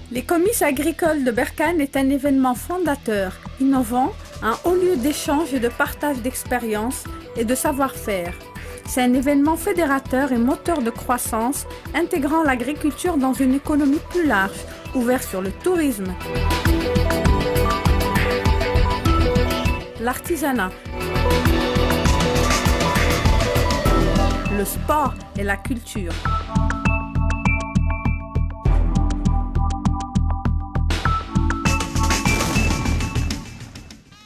Les comices agricoles de Berkane est un événement fondateur, innovant, un haut lieu d'échange et de partage d'expériences et de savoir-faire. C'est un événement fédérateur et moteur de croissance, intégrant l'agriculture dans une économie plus large, ouverte sur le tourisme, l'artisanat, le sport et la culture.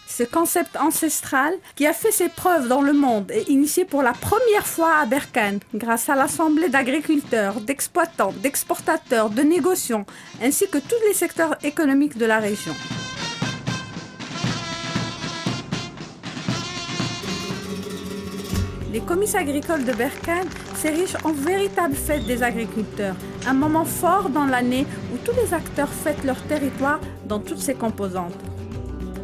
Ce concept ancestral qui a fait ses preuves dans le monde est initié pour la première fois à Berkane grâce à l'assemblée d'agriculteurs, d'exploitants, d'exportateurs, de négociants, ainsi que tous les secteurs économiques de la région. Les comices agricoles de Berkane s'érigent en véritable fête des agriculteurs, un moment fort dans l'année où tous les acteurs fêtent leur territoire dans toutes ses composantes.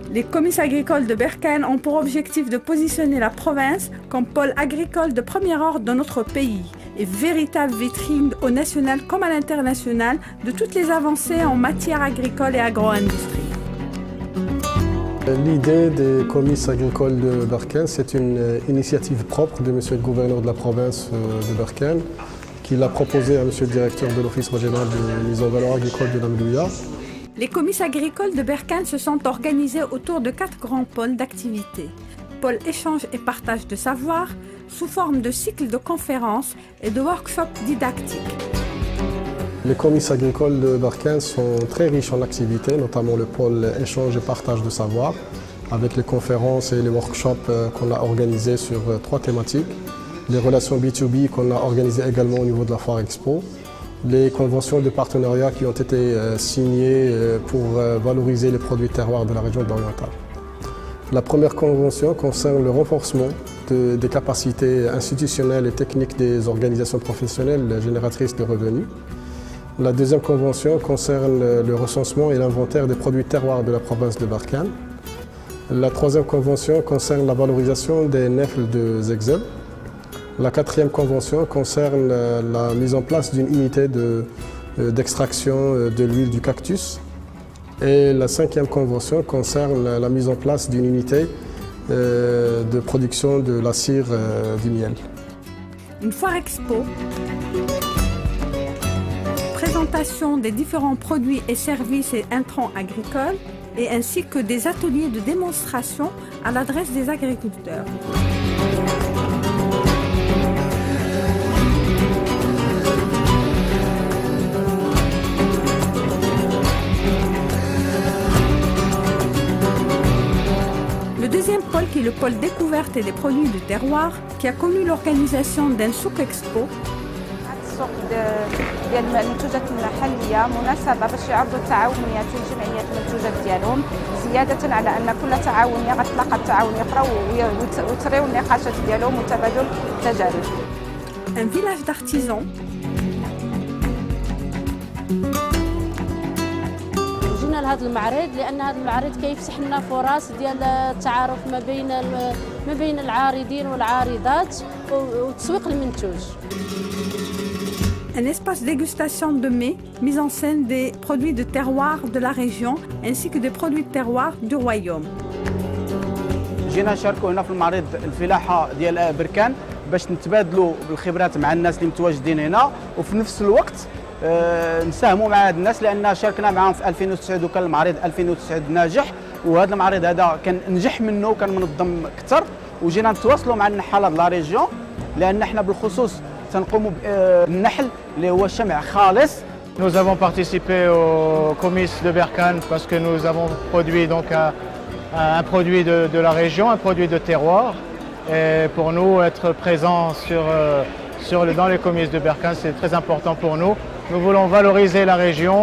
Les comices agricoles de Berkane ont pour objectif de positionner la province comme pôle agricole de premier ordre de notre pays et véritable vitrine au national comme à l'international de toutes les avancées en matière agricole et agro-industrie. L'idée des comices agricoles de Berkane, c'est une initiative propre de M. le gouverneur de la province de Berkane, qui l'a proposée à M. le directeur de l'Office régional de mise en valeur agricole de Namibia. Les comices agricoles de Berkane se sont organisés autour de 4 grands pôles d'activité. Pôle échange et partage de savoir, sous forme de cycles de conférences et de workshops didactiques. Les comices agricoles de Berkane sont très riches en activités, notamment le pôle échange et partage de savoir, avec les conférences et les workshops qu'on a organisés sur 3 thématiques. Les relations B2B qu'on a organisées également au niveau de la Foire Expo. Les conventions de partenariat qui ont été signées pour valoriser les produits terroirs de la région de l'Oriental. La première convention concerne le renforcement des capacités institutionnelles et techniques des organisations professionnelles génératrices de revenus. La deuxième convention concerne le recensement et l'inventaire des produits terroirs de la province de Berkane. La troisième convention concerne la valorisation des nèfles de Zegzel. La quatrième convention concerne la mise en place d'une unité d'extraction de l'huile du cactus. Et la cinquième convention concerne la mise en place d'une unité de production de la cire du miel. Une foire expo, présentation des différents produits et services et intrants agricoles, et ainsi que des ateliers de démonstration à l'adresse des agriculteurs. Le deuxième pôle, qui est le pôle découverte et des produits du terroir, qui a connu l'organisation d'un souk expo. السوق ديال المنتوجات المحليه مناسبه باش يعرضوا التعاونيات والجمعيات المنتوجات ديالهم زياده على ان كل تعاونيه غتلاقى التعاون يقراو ويثريو النقاشات ديالهم وتبادل التجارب. Un village d'artisans. جينا لهذا المعرض لان هذا المعرض كيفتح لنا فرص ديال التعارف ما بين العارضين والعارضات وتسويق المنتوج. Un espace dégustation de mets, mise en scène des produits de terroir de la région ainsi que des produits de terroir du royaume. جينا نشاركوا هنا في المعرض الفلاحه ديال بركان باش نتبادلوا بالخبرات مع الناس اللي متواجدين هنا وفي نفس الوقت نساهموا مع هاد الناس لان شاركنا معاهم في 2009 وكان المعرض 2009 ناجح وهذا المعرض هذا كان نجح منه وكان منظم اكثر وجينا نتواصلوا مع النحاله د لا ريجيون لان احنا بالخصوص تنقوموا بالنحل اللي هو شمع خالص. Nous avons participé au comice de Berkane parce que nous avons produit donc un produit de la région, un produit de terroir. Et pour nous, être présent dans les comices de Berkane, c'est très important pour nous. Nous voulons valoriser la région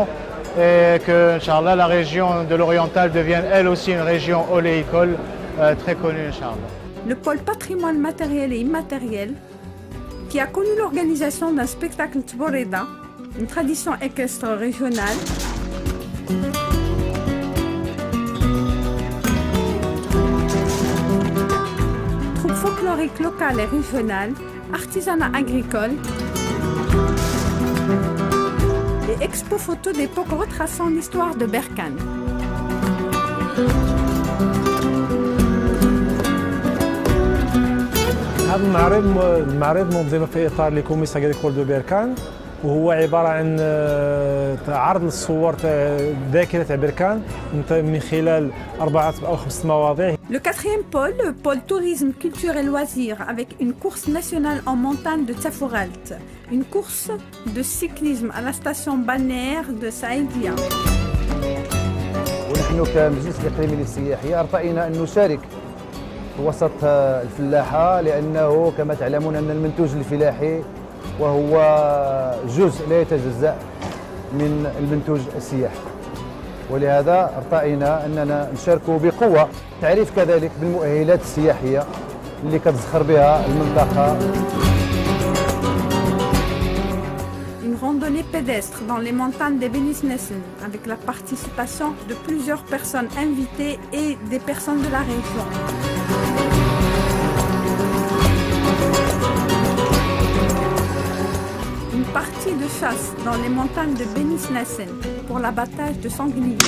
et que, Inch'Allah, la région de l'Oriental devienne elle aussi une région oléicole très connue, Inch'Allah. Le pôle patrimoine matériel et immatériel, qui a connu l'organisation d'un spectacle Tboreda, une tradition équestre régionale, troupe folklorique locale et régionale, artisanat agricole et expo photo d'époque retraçant l'histoire de Berkane. هذا المعرض منظم في اطار لكوميس اغريكول دو بيركان وهو عباره عن عرض الصور ذاكره تاع بيركان من خلال 4 أو 5 مواضيع. Le quatrième pôle, le pôle tourisme, culture et loisirs, avec une course nationale en montagne de Tsafouralt, une course de cyclisme à la station balnéaire de Saïdia. ونحن كمجلس الإقليمي للسياحية ارتئينا أن نشارك وسط الفلاحة لأنه كما تعلمون أن المنتوج الفلاحي وهو جزء لا يتجزأ من المنتوج السياحي ولهذا ارتئينا أننا نشارك بقوة تعريف كذلك بالمؤهلات السياحية اللي كتزخر بها المنطقة. Une randonnée pédestre dans les montagnes des Benisnessen avec la participation de plusieurs personnes invitées et des personnes de la région. Une partie de chasse dans les montagnes de Benisnessen pour l'abattage de sangliers.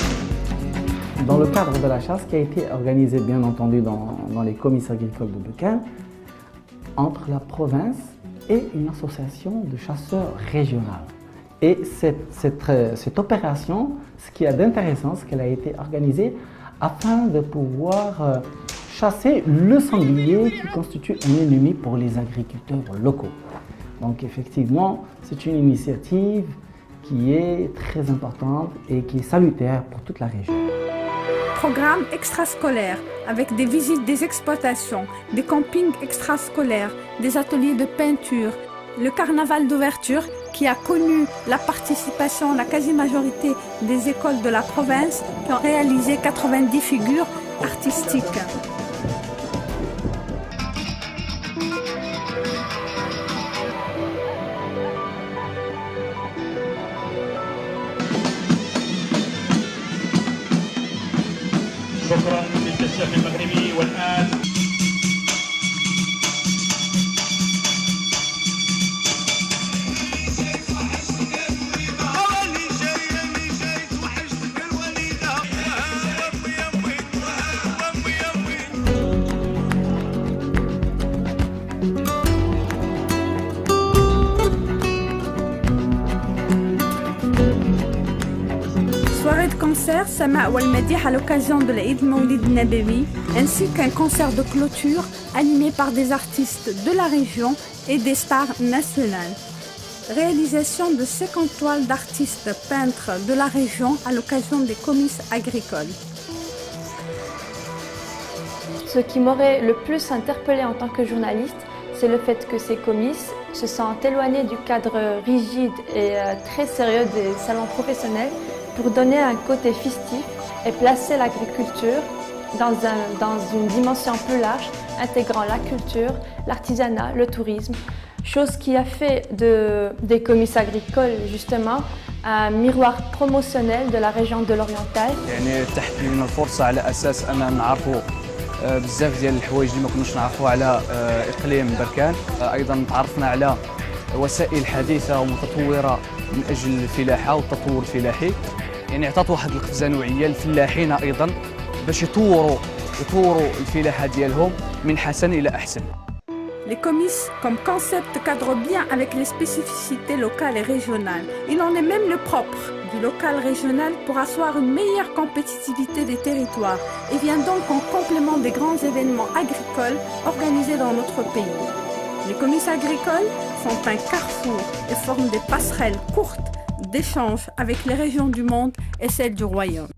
Dans le cadre de la chasse qui a été organisée bien entendu dans les comices agricoles de Berkane, entre la province et une association de chasseurs régionales. Et cette opération, ce qui est d'intéressant, c'est qu'elle a été organisée afin de pouvoir chasser le sanglier qui constitue un ennemi pour les agriculteurs locaux. Donc effectivement, c'est une initiative qui est très importante et qui est salutaire pour toute la région. Programme extrascolaire avec des visites des exploitations, des campings extrascolaires, des ateliers de peinture, le carnaval d'ouverture qui a connu la participation, la quasi-majorité des écoles de la province qui ont réalisé 90 figures artistiques. شكرا للكشاف المغربي والآن Soirée de concert Sama Walmadih à l'occasion de l'Eid Mawlid Nabawi, ainsi qu'un concert de clôture animé par des artistes de la région et des stars nationales. Réalisation de 50 toiles d'artistes peintres de la région à l'occasion des comices agricoles. Ce qui m'aurait le plus interpellée en tant que journaliste, c'est le fait que ces comices se sont éloignés du cadre rigide et très sérieux des salons professionnels pour donner un côté festif et placer l'agriculture dans une dimension plus large, intégrant la culture, l'artisanat, le tourisme, chose qui a fait des comices agricoles justement un miroir promotionnel de la région de l'Oriental. يعني تحت لنا الفرصة على أساس أننا نعرفوا بزاف ديال الحوايج اللي ما كناش نعرفوا على إقليم بركان، أيضا تعرفنا على وسائل حديثة ومتطورة من أجل الفلاحة والتطور الفلاحي. يعني عطات واحد القفزة نوعية للفلاحين أيضا باش يطوروا الفلاحة ديالهم من حسن إلى أحسن. Les comices comme concept cadrent bien avec les spécificités locales et régionales. Il en est même le propre du local régional pour asseoir une meilleure compétitivité des territoires et vient donc en complément des grands événements agricoles organisés dans notre pays. Les comices agricoles sont un carrefour et forment des passerelles courtes d'échanges avec les régions du monde et celles du royaume.